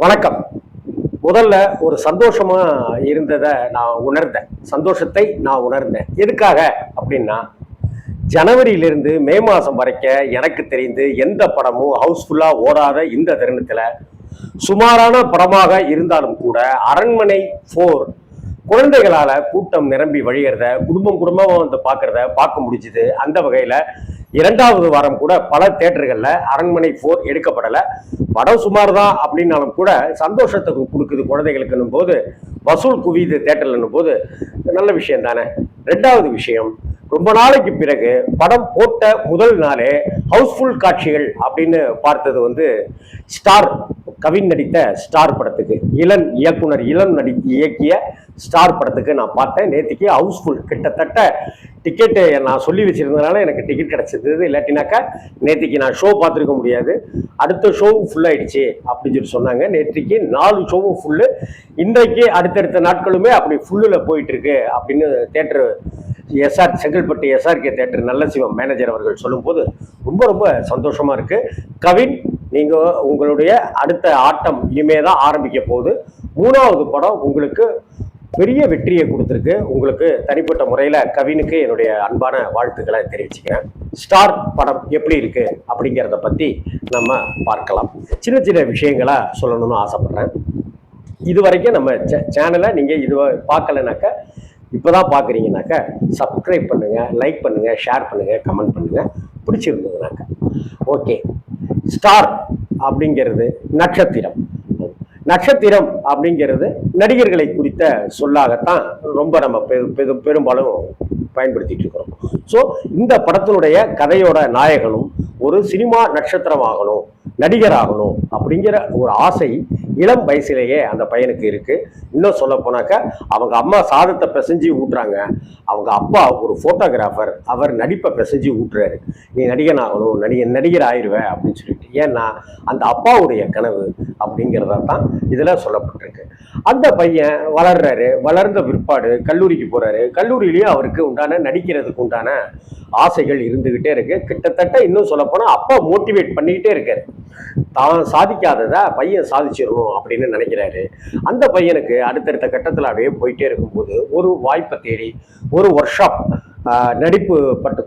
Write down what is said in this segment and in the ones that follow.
வணக்கம். முதல்ல ஒரு சந்தோஷமா இருந்ததை நான் உணர்ந்தேன். சந்தோஷத்தை நான் உணர்ந்தேன். எதுக்காக அப்படின்னா, ஜனவரியிலிருந்து மே மாசம் வரைக்கும் எனக்கு தெரிந்து எந்த படமும் ஹவுஸ்ஃபுல்லா ஓடாத இந்த தருணத்துல சுமாரான படமாக இருந்தாலும் கூட அரண்மனை 4 குழந்தைகளால கூட்டம் நிரம்பி வழிகிறத, குடும்பம் குடும்பமா வந்து பார்க்க முடிஞ்சுது. அந்த வகையில 2வது வாரம் கூட பல தியேட்டர்கள்ல அரண்மனை 4 எடுக்கப்படலை. படம் சுமார் தான் அப்படின்னாலும் கூட சந்தோஷத்தை கொடுக்குது குழந்தைகளுக்குன்னும் போது, வசூல் குவியுது தியேட்டர்லன்னும் போது நல்ல விஷயம் தானே. 2வது விஷயம், ரொம்ப நாளைக்கு பிறகு படம் போட்ட முதல் நாளே ஹவுஸ்ஃபுல் காட்சிகள் அப்படின்னு பார்த்தது வந்து ஸ்டார் கவின் நடித்த ஸ்டார் படத்துக்கு, இயக்குனர் இளன் இயக்கிய ஸ்டார் படத்துக்கு நான் பார்த்தேன். நேற்றுக்கு ஹவுஸ்ஃபுல், கிட்டத்தட்ட டிக்கெட்டு நான் சொல்லி வச்சிருந்ததுனால எனக்கு டிக்கெட் கிடைச்சது. இல்லாட்டினாக்கா நேற்றுக்கு நான் ஷோ பார்த்துருக்க முடியாது. அடுத்த ஷோவும் ஃபுல்லாகிடுச்சு அப்படின்னு சொல்லி சொன்னாங்க. நேற்றுக்கு 4 ஷோவும் ஃபுல்லு. இன்றைக்கு அடுத்தடுத்த நாட்களுமே அப்படி ஃபுல்லில் போயிட்டு இருக்கு அப்படின்னு தேட்டர் செங்கல்பட்டு SRK தேட்டர் நல்ல சிவம் மேனேஜர் அவர்கள் சொல்லும்போது ரொம்ப ரொம்ப சந்தோஷமா இருக்கு. கவின், நீங்க உங்களுடைய அடுத்த ஆட்டம் இனிமே தான் ஆரம்பிக்க போகுது. 3வது படம் உங்களுக்கு பெரிய வெற்றியை கொடுத்துருக்கு. உங்களுக்கு தனிப்பட்ட முறையில் கவினுக்கு என்னுடைய அன்பான வாழ்த்துக்களை தெரிவிச்சுக்கிறேன். ஸ்டார் படம் எப்படி இருக்கு அப்படிங்கிறத பற்றி நம்ம பார்க்கலாம். சின்ன சின்ன விஷயங்களா சொல்லணும்னு ஆசைப்படுறேன். இது வரைக்கும் நம்ம சேனலை நீங்கள் இது பார்க்கலனாக்கா, இப்போதான் பார்க்குறீங்கனாக்கா சப்ஸ்கிரைப் பண்ணுங்கள், லைக் பண்ணுங்கள், ஷேர் பண்ணுங்கள், கமெண்ட் பண்ணுங்கள் பிடிச்சிருந்ததுனாக்கா. ஓகே, ஸ்டார் அப்படிங்கிறது நட்சத்திரம் அப்படிங்கிறது நடிகர்களை குறித்த சொல்லாகத்தான் ரொம்ப நம்ம பெரும்பாலும் பயன்படுத்திட்டு இருக்கிறோம். ஸோ இந்த படத்தினுடைய கதையோட நாயகனும் ஒரு சினிமா நட்சத்திரமாகணும், நடிகராகணும் அப்படிங்கிற ஒரு ஆசை இளம் வயசுலேயே அந்த பையனுக்கு இருக்கு. இன்னும் சொல்ல போனாக்கா, அவங்க அம்மா சாதத்தை பிசைஞ்சு ஊட்டுறாங்க, அவங்க அப்பா ஒரு போட்டோகிராஃபர், அவர் நடிப்பை பிசைஞ்சு ஊட்டுறாரு. நீ நடிகன் ஆகணும், நடிகர் ஆயிடுவ அப்படின்னு சொல்லிட்டு. ஏன்னா அந்த அப்பாவுடைய கனவு அப்படிங்கிறத தான் இதில் சொல்லப்பட்டிருக்கு. அந்த பையன் வளர்றாரு. வளர்ந்த பிற்பாடு கல்லூரிக்கு போறாரு. கல்லூரியிலையும் அவருக்கு உண்டான நடிக்கிறதுக்கு உண்டான ஆசைகள் இருந்துகிட்டே இருக்கு. கிட்டத்தட்ட இன்னும் சொல்ல போனா அப்பா மோட்டிவேட் பண்ணிக்கிட்டே இருக்காரு. தான் சாதிக்காததை பையன் சாதிச்சிடணும் அப்படின்னு நினைக்கிறாரு. அந்த பையனுக்கு அடுத்தடுத்த கட்டத்தில் அப்படியே போயிட்டே இருக்கும்போது ஒரு வாய்ப்பை தேடி ஒரு ஒர்க் ஷாப், நடிப்பு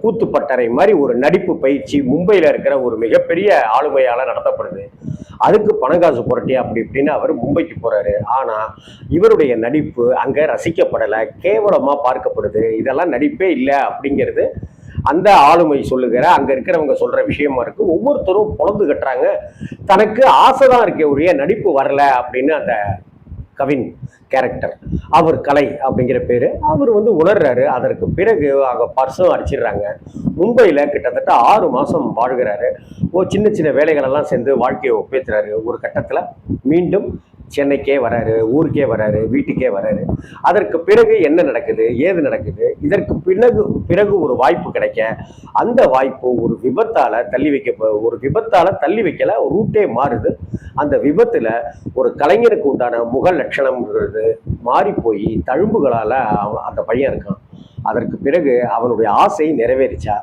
கூத்து பட்டறை மாதிரி ஒரு நடிப்பு பயிற்சி மும்பையில் இருக்கிற ஒரு மிகப்பெரிய ஆளுமையால் நடத்தப்படுது. அதுக்கு பணங்காசு புரட்டி அப்படி இப்படின்னு அவர் மும்பைக்கு போறாரு. ஆனா இவருடைய நடிப்பு அங்க ரசிக்கப்படலை, கேவலமா பார்க்கப்படுது. இதெல்லாம் நடிப்பே இல்லை அப்படிங்கிறது அந்த ஆளுமை சொல்லுகிற, அங்க இருக்கிறவங்க சொல்ற விஷயமா இருக்கு. ஒவ்வொருத்தரும் பொழந்து கட்டுறாங்க. தனக்கு ஆசைதான் இருக்கே ஒழிய நடிப்பு வரல அப்படின்னு அந்த கவின் கேரக்டர், அவர் கலை அப்படிங்கிற பேரு, அவர் வந்து உணர்றாரு. அதற்கு பிறகு அங்க பர்சம் அடிச்சிடுறாங்க. மும்பையில கிட்டத்தட்ட 6 மாசம் வாழ்கிறாரு. சின்ன சின்ன வேலைகளெல்லாம் சேர்ந்து வாழ்க்கையை ஒப்பேத்துறாரு. ஒரு கட்டத்துல மீண்டும் சென்னைக்கே வராரு, ஊருக்கே வராரு, வீட்டுக்கே வராரு. அதற்கு பிறகு என்ன நடக்குது, ஏது நடக்குது, இதற்கு பிறகு ஒரு வாய்ப்பு கிடைக்க, அந்த வாய்ப்பு ஒரு விபத்தால தள்ளி வைக்கல, ரூட்டே மாறுது. அந்த விபத்துல ஒரு கலைஞருக்கு உண்டான முக லட்சணம்ங்கிறது மாறி போய் தழும்புகளால அந்த பையன் இருக்கான். அதற்கு பிறகு அவனுடைய ஆசை நிறைவேறிச்சா,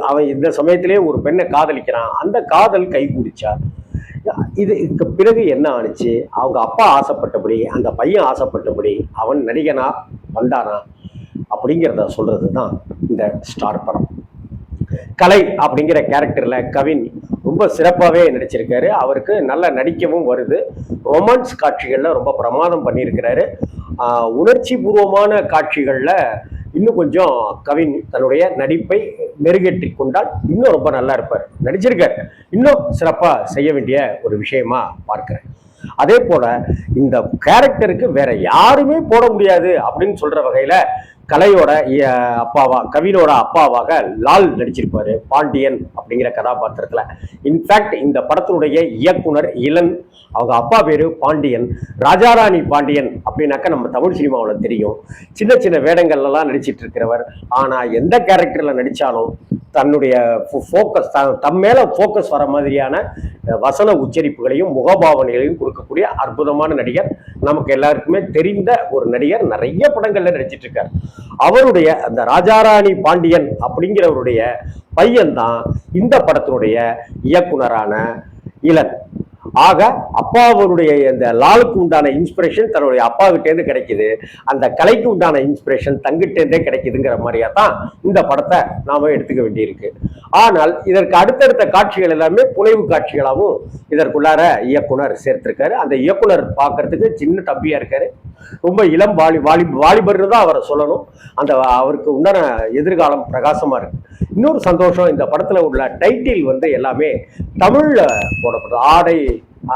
அவன் இந்த சமயத்திலே ஒரு பெண்ணை காதலிக்கிறான். அந்த காதல் கைகூடிச்சா, இதுக்கு பிறகு என்ன ஆனிச்சு, அவங்க அப்பா ஆசைப்பட்டபடி, அந்த பையன் ஆசைப்பட்டபடி அவன் நடிகனா வந்தானா அப்படிங்கிறத சொல்றது தான் இந்த ஸ்டார் படம். கலை அப்படிங்கிற கேரக்டர்ல கவின் ரொம்ப சிறப்பாகவே நடிச்சிருக்காரு. அவருக்கு நல்லா நடிக்கவும் வருது. ரொமான்ஸ் காட்சிகள்ல ரொம்ப பிரமாதம் பண்ணியிருக்கிறாரு. உணர்ச்சி பூர்வமான காட்சிகள்ல இன்னும் கொஞ்சம் கவின் தன்னுடைய நடிப்பை மெருகேற்றி கொண்டால் இன்னும் ரொம்ப நல்லா இருப்பார். நடிச்சிருக்கார், இன்னும் சிறப்பா செய்ய வேண்டிய ஒரு விஷயமா பார்க்கிறேன். அதே போல இந்த கேரக்டருக்கு வேற யாருமே போட முடியாது அப்படின்னு சொல்ற வகையில கலையோட கவினோட அப்பாவாக லால் நடிச்சிருப்பாரு, பாண்டியன் அப்படிங்கிற கதாபாத்திரத்துல. இன்ஃபேக்ட் இந்த படத்தினுடைய இயக்குனர் இளன், அவங்க அப்பா பேரு பாண்டியன், ராஜாராணி பாண்டியன் அப்படின்னாக்கா நம்ம தமிழ் சினிமாவில் தெரியும். சின்ன சின்ன வேடங்கள்லாம் நடிச்சிட்டு இருக்கிறவர். ஆனா எந்த கேரக்டர்ல நடிச்சாலும் தன்னுடைய ஃபோக்கஸ், தம் மேல ஃபோக்கஸ் வர மாதிரியான வசன உச்சரிப்புகளையும் முகபாவனைகளையும் கொடுக்கக்கூடிய அற்புதமான நடிகர். நமக்கு எல்லாருக்குமே தெரிந்த ஒரு நடிகர், நிறைய படங்கள்ல நடிச்சிட்டு இருக்கார். அவருடைய அந்த ராஜாராணி பாண்டியன் அப்படிங்கிறவருடைய பையன் தான் இந்த படத்தினுடைய இயக்குனரான இளன். ஆக அப்பாவுடைய இந்த லாலுக்கு உண்டான இன்ஸ்பிரேஷன் தன்னுடைய அப்பா கிட்டேருந்து கிடைக்குது, அந்த கலைக்கு உண்டான இன்ஸ்பிரேஷன் தங்கிட்டேருந்தே கிடைக்குதுங்கிற மாதிரியா தான் இந்த படத்தை நாம எடுத்துக்க வேண்டியிருக்கு. ஆனால் இதற்கு அடுத்தடுத்த காட்சிகள் எல்லாமே புனைவு காட்சிகளாகவும் இதற்குள்ளார இயக்குனர் சேர்த்திருக்காரு. அந்த இயக்குனர் பார்க்கறதுக்கு சின்ன தம்பியா இருக்காரு, ரொம்ப இளம் வாலிபர்னு தான் அவரை சொல்லணும். அந்த அவருக்கு உண்டான எதிர்காலம் பிரகாசமா இருக்கு. இன்னொரு சந்தோஷம், இந்த படத்துல உள்ள டைட்டில் வந்து எல்லாமே தமிழ்ல போடப்படுது. ஆடை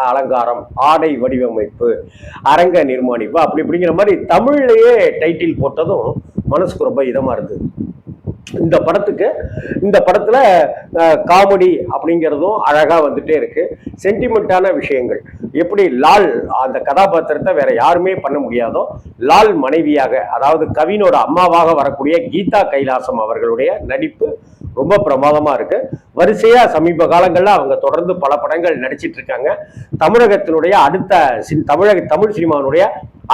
அலங்காரம், ஆடை வடிவமைப்பு, அரங்க நிர்மாணிப்பு, அப்படி இப்படிங்கிற மாதிரி தமிழ்லயே டைட்டில் போட்டதும் மனசுக்கு ரொம்ப இதமா இருந்தது. இந்த படத்துல காமெடி அப்படிங்கிறதும் அழகா வந்துட்டே இருக்கு. சென்டிமெண்டான விஷயங்கள், எப்படி லால் அந்த கதாபாத்திரத்தை வேற யாருமே பண்ண முடியாதோ, லால் மனைவியாக, அதாவது கவினோட அம்மாவாக வரக்கூடிய கீதா கைலாசம் அவர்களுடைய நடிப்பு ரொம்ப பிரமாதமா இருக்கு. வரிசையா சமீப காலங்கள்ல அவங்க தொடர்ந்து பல படங்கள் நடிச்சிட்டு இருக்காங்க. தமிழகத்தினுடைய தமிழ் சினிமாவினுடைய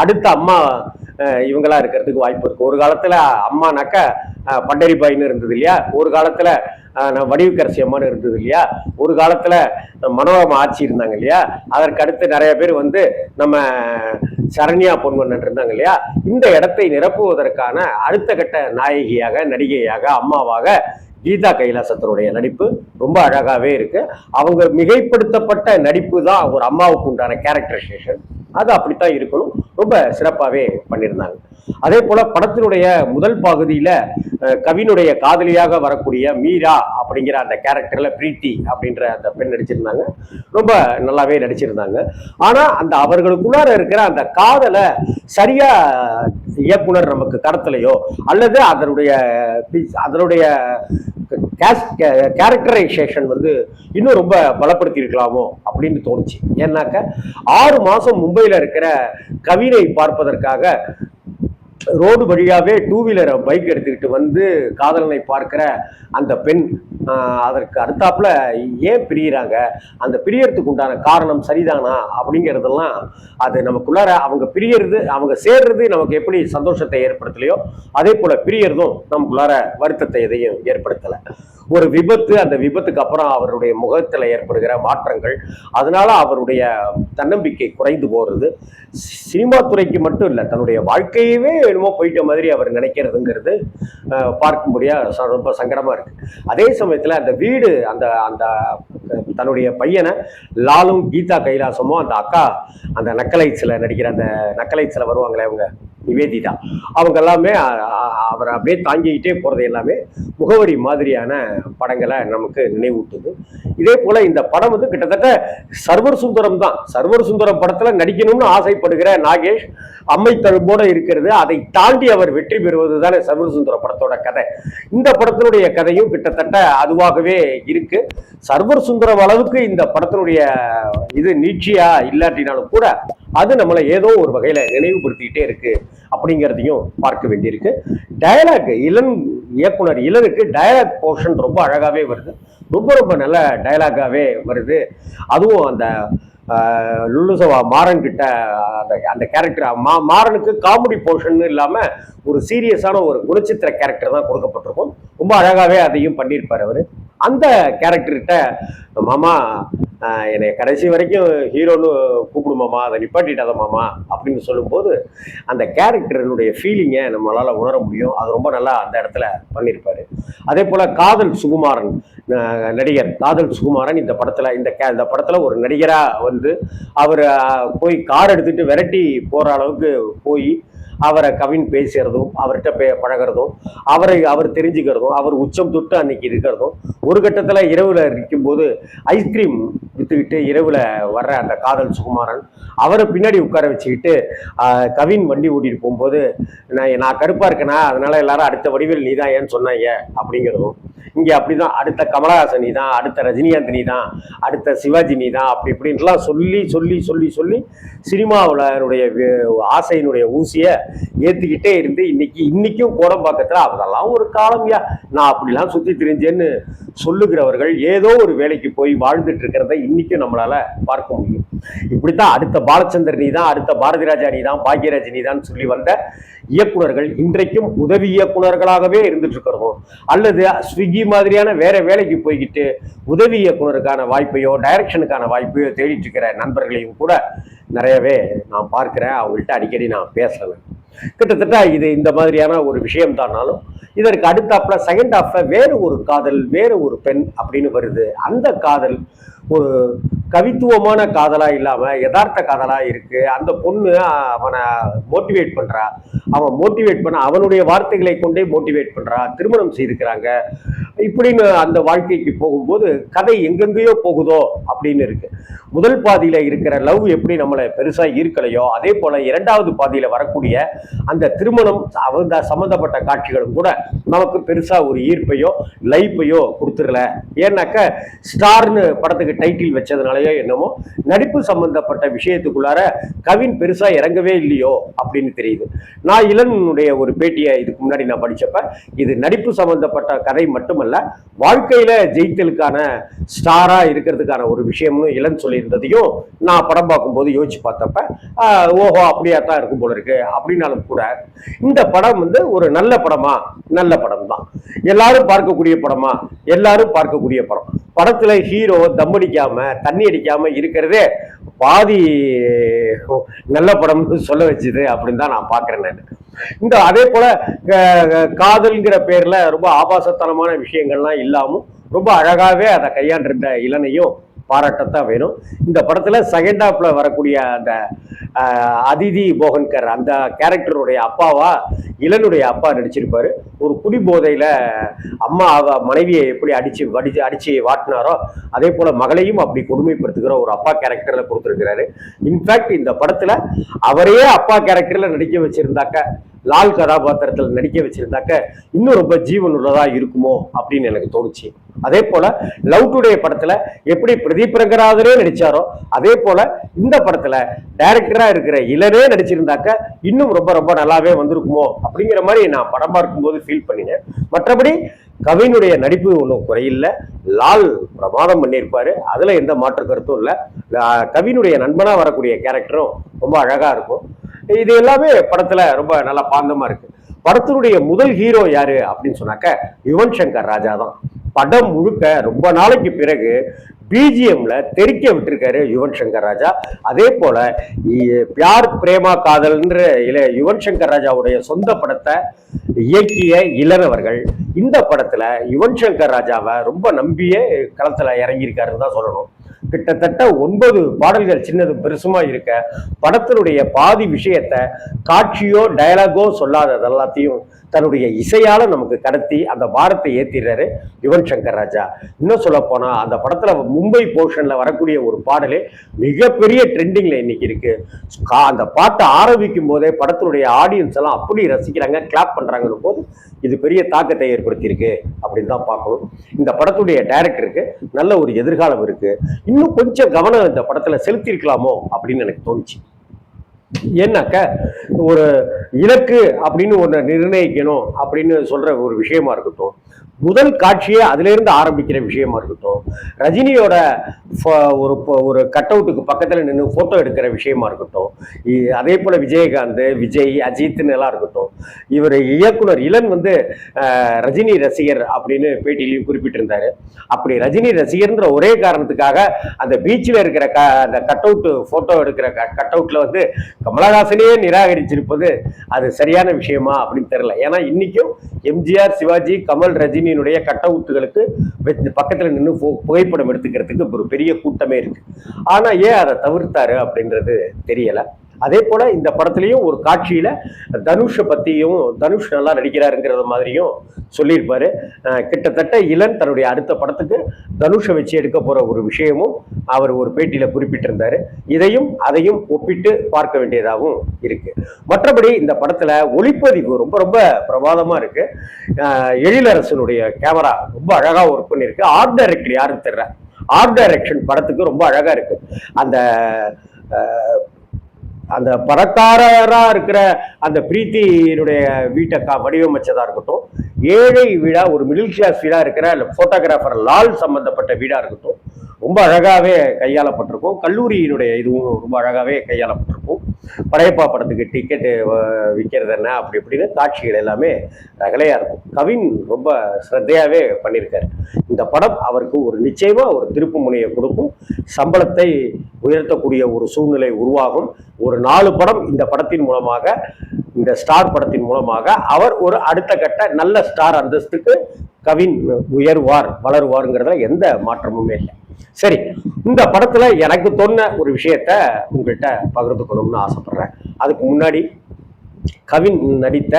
அடுத்த அம்மா இவங்களா இருக்கிறதுக்கு வாய்ப்பு இருக்கு. ஒரு காலத்துல அம்மானாக்க பண்டரிபாயின்னு இருந்தது இல்லையா, ஒரு காலத்துல வடிவுக்கரசி அம்மான்னு இருந்தது இல்லையா, ஒரு காலத்துல மனோரமா ஆட்சி இருந்தாங்க இல்லையா, அதற்கு அடுத்து நிறைய பேர் வந்து நம்ம சரண்யா பொன்வண்ணன் இருந்தாங்க இல்லையா. இந்த இடத்தை நிரப்புவதற்கான அடுத்த கட்ட நாயகியாக, நடிகையாக, அம்மாவாக கீதா கைலாசத்தினுடைய நடிப்பு ரொம்ப அழகாவே இருக்கு. அவங்க மிகைப்படுத்தப்பட்ட நடிப்பு தான் ஒரு அம்மாவுக்கு உண்டான கேரக்டரைசேஷன், அது அப்படித்தான் இருக்கணும். ரொம்ப சிறப்பாகவே பண்ணியிருந்தாங்க. அதே போல படத்தினுடைய முதல் பகுதியில கவினுடைய காதலியாக வரக்கூடிய மீரா அப்படிங்கிற அந்த கேரக்டர்ல பிரீத்தி அப்படின்ற அந்த பெண் நடிச்சிருந்தாங்க, ரொம்ப நல்லாவே நடிச்சிருந்தாங்க. ஆனா அந்த அவர்களுக்குள்ளார இருக்கிற அந்த காதலை சரியா இயக்குனர் நமக்கு கடத்தலையோ, அல்லது அதனுடைய கேரக்டரைசேஷன் வந்து இன்னும் ரொம்ப பலப்படுத்தி இருக்கலாமோ அப்படின்னு தோணுச்சு. ஏன்னாக்க 6 மாசம் மும்பையில இருக்கிற கவினை பார்ப்பதற்காக ரோடு வழியாவே 2 வீலர் பைக் எடுத்துக்கிட்டு வந்து காதலனை பார்க்கிற அந்த பெண் அதற்கு அடுத்தாப்புல ஏன் பிரியிறாங்க, அந்த பிரியறதுக்கு உண்டான காரணம் சரிதானா அப்படிங்கிறதெல்லாம் அது நமக்குள்ளார அவங்க பிரியறது, அவங்க சேர்றது நமக்கு எப்படி சந்தோஷத்தை ஏற்படுத்தலையோ, அதே போல பிரியறதும் நமக்குள்ளார வருத்தத்தை எதையும் ஏற்படுத்தலை. ஒரு விபத்து, அந்த விபத்துக்கு அப்புறம் அவருடைய முகத்துல ஏற்படுகிற மாற்றங்கள், அதனால அவருடைய தன்னம்பிக்கை குறைந்து போறது, சினிமா துறைக்கு மட்டும் இல்லை, தன்னுடைய வாழ்க்கையவே என்னமோ போயிட்ட மாதிரி அவர் நினைக்கிறதுங்கிறது பார்க்கும்படியா ரொம்ப சங்கடமா இருக்கு. அதே சமயத்துல அந்த வீடு, அந்த அந்த தன்னுடைய பையனை லாலும் கீதா கைலாசமும் அந்த அக்கா, அந்த நக்கலைட்ஸ்ல நடிக்கிற அந்த நக்கலைட்ஸ்ல வருவாங்களே அவங்க நிவேதிதா, அவங்க எல்லாமே அவரை அப்படியே தாங்கிக்கிட்டே போறது எல்லாமே முகவரி மாதிரியான படங்களை நமக்கு நினைவூட்டுது. இதே போல இந்த படம் வந்து கிட்டத்தட்ட சர்வர் சுந்தரம் தான். சர்வர் சுந்தரம் படத்துல நடிக்கணும்னு ஆசைப்படுகிற நாகேஷ் அம்மை தழும்போட இருக்கிறது, அதை தாண்டி அவர் வெற்றி பெறுவது தானே சர்வர் சுந்தர படத்தோட கதை. இந்த படத்தினுடைய கதையும் கிட்டத்தட்ட அதுவாகவே இருக்கு. சர்வர் சுந்தரம் அளவுக்கு இந்த படத்தினுடைய இது நீட்சியா இல்லாட்டினாலும் கூட அது நம்மளை ஏதோ ஒரு வகையில நினைவுபடுத்திக்கிட்டே இருக்கு அப்படிங்கிறதையும் பார்க்க வேண்டியிருக்கு. டயலாக், இயக்குனர் இளனுக்கு டயலாக் போர்ஷன் ரொம்ப அழகாவே வருது, ரொம்ப ரொம்ப நல்ல டயலாகாவே வருது. அதுவும் அந்த லுல்லுசவா மாறன் கிட்ட அந்த கேரக்டர், மாறனுக்கு காமெடி போர்ஷன் இல்லாம ஒரு சீரியஸான ஒரு குணச்சித்திர கேரக்டர் தான் கொடுக்கப்பட்டிருக்கும். ரொம்ப அழகாவே அதையும் பண்ணியிருப்பார் அவரு. அந்த கேரக்டர்கிட்ட மாமா என்னை கடைசி வரைக்கும் ஹீரோன்னு கூப்பிடு மாமா, அதை நிப்பாட்டிட்டாத மாமா அப்படின்னு சொல்லும்போது அந்த கேரக்டரினுடைய ஃபீலிங்கை நம்மளால உணர முடியும். அது ரொம்ப நல்லா அந்த இடத்துல பண்ணியிருப்பாரு. அதே போல காதல் சுகுமாரன், நடிகர் காதல் சுகுமாரன் இந்த படத்துல ஒரு நடிகரா வந்து அவர் போய் கார் எடுத்துட்டு விரட்டி போற அளவுக்கு போய் அவரை கவின் பேசுறதும், அவர்கிட்ட பழகிறதும், அவர் தெரிஞ்சுக்கிறதும், அவர் உச்சம் தொட்டு அன்னைக்கு இருக்கிறதும், ஒரு கட்டத்துல இரவுல இருக்கும்போது ஐஸ்கிரீம் வித்துக்கிட்டு இரவுல வர்ற அந்த காதல் சுகுமாரன் அவரை பின்னாடி உட்கார வச்சுக்கிட்டு கவின் வண்டி ஓட்டிட்டு போகும்போது நான் கருப்பா இருக்கேனா, அதனால எல்லாரும் அடுத்த வடிவேல் நீ தான் ஏன்னு சொன்னாங்க அப்படிங்கிறதும், இங்க அப்படிதான் அடுத்த கமலஹாசன் நீ தான், அடுத்த ரஜினிகாந்த் நீ தான், அடுத்த சிவாஜி நீ தான், அப்படி இப்படின்லாம் சொல்லி சொல்லி சொல்லி சொல்லி சினிமாவுடைய ஆசையினுடைய ஊசிய ஏத்திக்கிட்டே இருந்து இன்னைக்கும் கோடம்பாக்கத்துல அதெல்லாம் ஒரு காலம்யா, நான் அப்படிலாம் சுத்தி திரிஞ்சேன்னு சொல்லுகிறவர்கள் ஏதோ ஒரு வேலைக்கு போய் வாழ்ந்துட்டு இருக்கிறத இன்னைக்கும் நம்மளால பார்க்க முடியும். இப்படித்தான் அடுத்த பாலச்சந்தர் நீ தான், அடுத்த பாரதி ராஜா நீ தான், பாக்யராஜ் நீ தான் சொல்லி வந்த இயக்குனர்கள் இன்றைக்கும் உதவி இயக்குனர்களாகவே இருந்துட்டு இருக்கிறதும், அல்லது ஸ்விக்கி மாதிரியான வேற வேலைக்கு போய்கிட்டு உதவி இயக்குனருக்கான வாய்ப்பையோ டைரக்ஷனுக்கான வாய்ப்பையோ தேடிட்டு இருக்கிற நண்பர்களையும் கூட நிறையவே நான் பார்க்கிறேன். அவங்கள்ட்ட அடிக்கடி நான் பேசுறேன். கிட்டத்தட்ட இது இந்த மாதிரியான ஒரு விஷயம் தானாலும், இதற்கு அடுத்தாப்புல செகண்ட் ஹாஃப்ல வேறு ஒரு காதல், வேறு ஒரு பெண் அப்படின்னு வருது. அந்த காதல் ஒரு கவித்துவமான காதலா இல்லாம யதார்த்த காதலா இருக்கு. அந்த பொண்ணு அவனை மோட்டிவேட் பண்றா, அவன் மோட்டிவேட் பண்ண அவனுடைய வார்த்தைகளை கொண்டே மோட்டிவேட் பண்றா, திருமணம் செய்திருக்கிறாங்க. இப்படின்னு அந்த வாழ்க்கைக்கு போகும்போது கதை எங்கெங்கேயோ போகுதோ அப்படின்னு இருக்கு. முதல் பாதியில இருக்கிற லவ் எப்படி நம்மளை பெருசா ஈர்க்கலையோ, அதே போல இரண்டாவது பாதியில வரக்கூடிய அந்த திருமணம் சம்பந்தப்பட்ட காட்சிகளும் கூட நமக்கு பெருசா ஒரு ஈர்ப்பையோ லைஃப்பையோ கொடுத்துடல. ஏன்னாக்க ஸ்டார்னு படத்துக்கு டைட்டில் வச்சதுனாலயோ என்னமோ நடிப்பு சம்பந்தப்பட்ட விஷயத்துக்குள்ளார கவின் பெருசா இறங்கவே இல்லையோ அப்படின்னு தெரியுது. நான் இளனுடைய ஒரு பேட்டியை இதுக்கு முன்னாடி நான் படிச்சப்ப இது நடிப்பு சம்பந்தப்பட்ட கதை மட்டுமல்ல, வாழ்க்கையில ஜெயித்தலுக்கான ஸ்டாரா இருக்கிறதுக்கான ஒரு விஷயம்னு இளன் சொல்லியிருந்ததையும் நான் படம் பார்க்கும்போது யோசிச்சு பார்த்தப்ப ஓஹோ அப்படியா தான் இருக்கும் போல இருக்கு. அப்படின்னாலும் கூட இந்த படம் ஒரு நல்ல படமா, நல்ல படம் தான். எல்லாரும் பார்க்கக்கூடிய படமா, எல்லாரும் பார்க்கக்கூடிய படம். படத்துல ஹீரோ தம் அடிக்காம தண்ணி அடிக்காம இருக்கிறதே பாதி நல்ல படம்னு சொல்ல வச்சுது அப்படின்னு தான் நான் பாக்குறேன். நான் இந்த அதே போல காதல்ங்கிற பேர்ல ரொம்ப ஆபாசத்தனமான விஷயங்கள்லாம் இல்லாமல் ரொம்ப அழகாவே அதை கையாண்டிருந்த இளனையும் பாராட்டத்தான் வேணும். இந்த படத்துல செகண்ட் ஹாப்ல வரக்கூடிய அந்த அதிதி மோகன்கர் அந்த கேரக்டருடைய அப்பாவா இளனுடைய அப்பா நடிச்சிருப்பாரு. ஒரு குடி போதையில அம்மா மனைவியை எப்படி அடிச்சு வாட்டினாரோ அதே போல மகளையும் அப்படி கொடுமைப்படுத்துகிற ஒரு அப்பா கேரக்டர்ல கொடுத்துருக்கிறாரு. இன்ஃபேக்ட் இந்த படத்துல அவரையே அப்பா கேரக்டர்ல நடிக்க வச்சிருந்தாக்க, லால் கதாபாத்திரத்தில் நடிக்க வச்சிருந்தாக்க இன்னும் ரொம்ப ஜீவன் உள்ளதா இருக்குமோ அப்படின்னு எனக்கு தோணுச்சு. அதே போல லவ் டுடே படத்துல எப்படி பிரதீப் ரங்கராஜனே நடிச்சாரோ அதே போல இந்த படத்துல டைரக்டரா இருக்கிற இளனே நடிச்சிருந்தாக்க இன்னும் ரொம்ப ரொம்ப நல்லாவே வந்திருக்குமோ அப்படிங்கிற மாதிரி நான் படம் பார்க்கும்போது ஃபீல் பண்ணினேன். மற்றபடி கவினுடைய நடிப்பு ஒன்றும் குறையில்லை. லால் பிரமாதம் பண்ணியிருப்பாரு, அதுல எந்த மாற்று கருத்தும் இல்லை. கவினுடைய நண்பனா வரக்கூடிய கேரக்டரும் ரொம்ப அழகா இருக்கும். இது எல்லாமே படத்துல ரொம்ப நல்லா பாந்தமா இருக்கு. படத்தினுடைய முதல் ஹீரோ யாரு அப்படின்னு சொன்னாக்க யுவன் சங்கர் ராஜா தான். படம் முழுக்க ரொம்ப நாளைக்கு பிறகு பிஜிஎம்ல தெரிக்க விட்டுருக்காரு யுவன் சங்கர் ராஜா. அதே போல பியார் பிரேமா காதல்ன்ற யுவன் சங்கர் ராஜாவுடைய சொந்த படத்தை இயக்கிய இளனவர்கள் இந்த படத்துல யுவன் சங்கர் ராஜாவை ரொம்ப நம்பியே களத்துல இறங்கியிருக்காருன்னு தான் சொல்லணும். கிட்டத்தட்ட 9 பாடல்கள் சின்னதும் பெருசுமா இருக்க படத்தினுடைய பாதி விஷயத்தை காட்சியோ டயலாகோ சொல்லாதது எல்லாத்தையும் தன்னுடைய இசையால நமக்கு கடத்தி அந்த பாரத்தை ஏத்திடுறாரு யுவன் சங்கர் ராஜா. இன்னும் சொல்ல போனா அந்த படத்துல மும்பை போர்ஷன்ல வரக்கூடிய ஒரு பாடலே மிகப்பெரிய ட்ரெண்டிங்ல இன்னைக்கு இருக்கு. அந்த பாட்டை ஆரம்பிக்கும் போதே படத்தினுடைய ஆடியன்ஸ் எல்லாம் அப்படி ரசிக்கிறாங்க, கிளாப் பண்றாங்கன்னு போது இது பெரிய தாக்கத்தை ஏற்படுத்தியிருக்கு அப்படின்னு தான் பார்க்கணும். இந்த படத்துடைய டைரக்டருக்கு நல்ல ஒரு எதிர்காலம் இருக்கு. இன்னும் கொஞ்சம் கவனம் இந்த படத்துல செலுத்திருக்கலாமோ அப்படின்னு எனக்கு தோணுச்சு. ஏன்னாக்க ஒரு இலக்கு அப்படின்னு ஒன்று நிர்ணயிக்கணும் அப்படின்னு சொல்ற ஒரு விஷயமா இருக்கட்டும், முதல் காட்சியே அதுல இருந்து ஆரம்பிக்கிற விஷயமா இருக்கட்டும், ரஜினியோட ஒரு கட் அவுட்டுக்கு பக்கத்துல நின்று போட்டோ எடுக்கிற விஷயமா இருக்கட்டும், அதே போல விஜயகாந்த், விஜய், அஜித்னு எல்லாம் இருக்கட்டும், இவர் இயக்குனர் இளன் ரஜினி ரசிகர் அப்படின்னு பேட்டியிலையும் குறிப்பிட்டிருந்தாரு. அப்படி ரஜினி ரசிகர்ன்ற ஒரே காரணத்துக்காக அந்த பீச்சில் இருக்கிற அந்த கட் அவுட் போட்டோ எடுக்கிற கட் அவுட்ல கமலஹாசனையே நிராகரிச்சிருப்பது அது சரியான விஷயமா அப்படின்னு தெரியல. ஏன்னா இன்னைக்கும் எம்ஜிஆர், சிவாஜி, கமல், ரஜினியினுடைய கட் அவுட்டுகளுக்கு பக்கத்துல நின்று புகைப்படம் எடுத்துக்கிறதுக்கு ஒரு பெரிய கூட்டமே இருக்கு. ஆனா ஏன் அதை தவிர்த்தாரு அப்படின்றது தெரியல. அதே போல இந்த படத்துலயும் ஒரு காட்சியில தனுஷை பத்தியும், தனுஷ் நல்லா நடிக்கிறாருங்கிறத மாதிரியும் சொல்லியிருப்பாரு. கிட்டத்தட்ட இளன் தன்னுடைய அடுத்த படத்துக்கு தனுஷை வச்சு எடுக்க போற ஒரு விஷயமும் அவர் ஒரு பேட்டியில குறிப்பிட்டிருந்தாரு. இதையும் அதையும் ஒப்பிட்டு பார்க்க வேண்டியதாகவும் இருக்கு. மற்றபடி இந்த படத்துல ஒளிப்பதிவு ரொம்ப ரொம்ப பிரமாதமா இருக்கு. எழிலரசனுடைய கேமரா ரொம்ப அழகா ஒர்க் பண்ணிருக்கு. ஆர்ட் டைரக்டர் யாருன்னு தெரியல, ஆர்ட் டைரக்ஷன் படத்துக்கு ரொம்ப அழகா இருக்கு. அந்த பணக்காரரா இருக்கிற அந்த பிரீத்தியினுடைய வீட்டை வடிவமைச்சதா இருக்கட்டும், ஏழை வீடா ஒரு மிடில் கிளாஸ் வீடா இருக்கிற போட்டோகிராஃபர் லால் சம்பந்தப்பட்ட வீடா இருக்கட்டும், ரொம்ப அழகாவே கையாளப்பட்டிருக்கும். கல்லூரியினுடைய இதுவும் ரொம்ப அழகாவே கையாளப்பட்டிருக்கும். இருக்கும். படையப்பா படத்துக்கு டிக்கெட்டு விற்கிறது என்ன அப்படி இப்படின்னு காட்சிகள் எல்லாமே ரகலையாக இருக்கும். கவின் ரொம்ப ஸ்ரத்தையாகவே பண்ணியிருக்காரு. இந்த படம் அவருக்கு ஒரு நிச்சயமாக ஒரு திருப்பு முனையை கொடுக்கும். சம்பளத்தை உயர்த்தக்கூடிய ஒரு சூழ்நிலை உருவாகும். ஒரு 4 படம் இந்த படத்தின் மூலமாக, இந்த ஸ்டார் படத்தின் மூலமாக அவர் ஒரு அடுத்த கட்ட நல்ல ஸ்டார் அந்தஸ்துக்கு கவின் உயர்வார், வளருவாருங்கிறதுல எந்த மாற்றமுமே இல்லை. சரி, இந்த படத்துல எனக்கு தோணுன ஒரு விஷயத்த உங்கள்கிட்ட பகிர்ந்துக்கணும்னு ஆசைப்படுறேன். அதுக்கு முன்னாடி கவின் நடித்த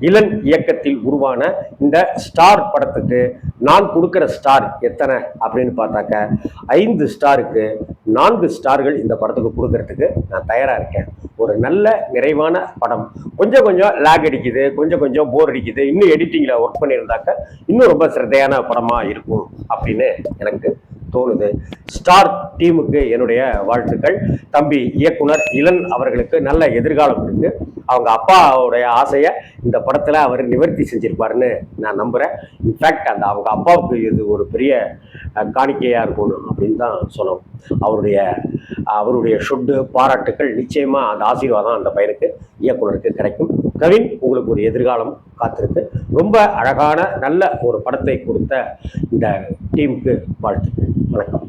இளன் இயக்கத்தில் உருவான இந்த ஸ்டார் படத்துக்கு நான் கொடுக்குற ஸ்டார் எத்தனை அப்படின்னு பார்த்தாக்க 5 ஸ்டாருக்கு 4 ஸ்டார்கள் இந்த படத்துக்கு கொடுக்கறதுக்கு நான் தயாராக இருக்கேன். ஒரு நல்ல நிறைவான படம். கொஞ்சம் கொஞ்சம் லேக் அடிக்குது, கொஞ்சம் கொஞ்சம் போர் அடிக்குது. இன்னும் எடிட்டிங்கில் ஒர்க் பண்ணியிருந்தாக்க இன்னும் ரொம்ப சிரத்தையான படமாக இருக்கும் அப்படின்னு எனக்கு தோணுது. ஸ்டார் டீமுக்கு என்னுடைய வாழ்த்துக்கள். தம்பி இயக்குனர் இளன் அவர்களுக்கு நல்ல எதிர்காலம் இருக்கு. அவங்க அப்பாவுடைய ஆசையை இந்த படத்தில் அவர் நிவர்த்தி செஞ்சிருப்பாருன்னு நான் நம்புகிறேன். இன்ஃபேக்ட் அந்த அவங்க அப்பாவுக்கு இது ஒரு பெரிய காணிக்கையாக இருக்கணும் அப்படின்னு தான் சொல்லணும். அவருடைய ஷொட்டு பாராட்டுக்கள் நிச்சயமாக அந்த ஆசீர்வாதம் அந்த பையனுக்கு இயக்குனருக்கு கிடைக்கும். கவின், உங்களுக்கு ஒரு எதிர்காலம் காத்திருக்கு. ரொம்ப அழகான நல்ல ஒரு படத்தை கொடுத்த இந்த டீமுக்கு வாழ்த்துக்கள். வணக்கம்.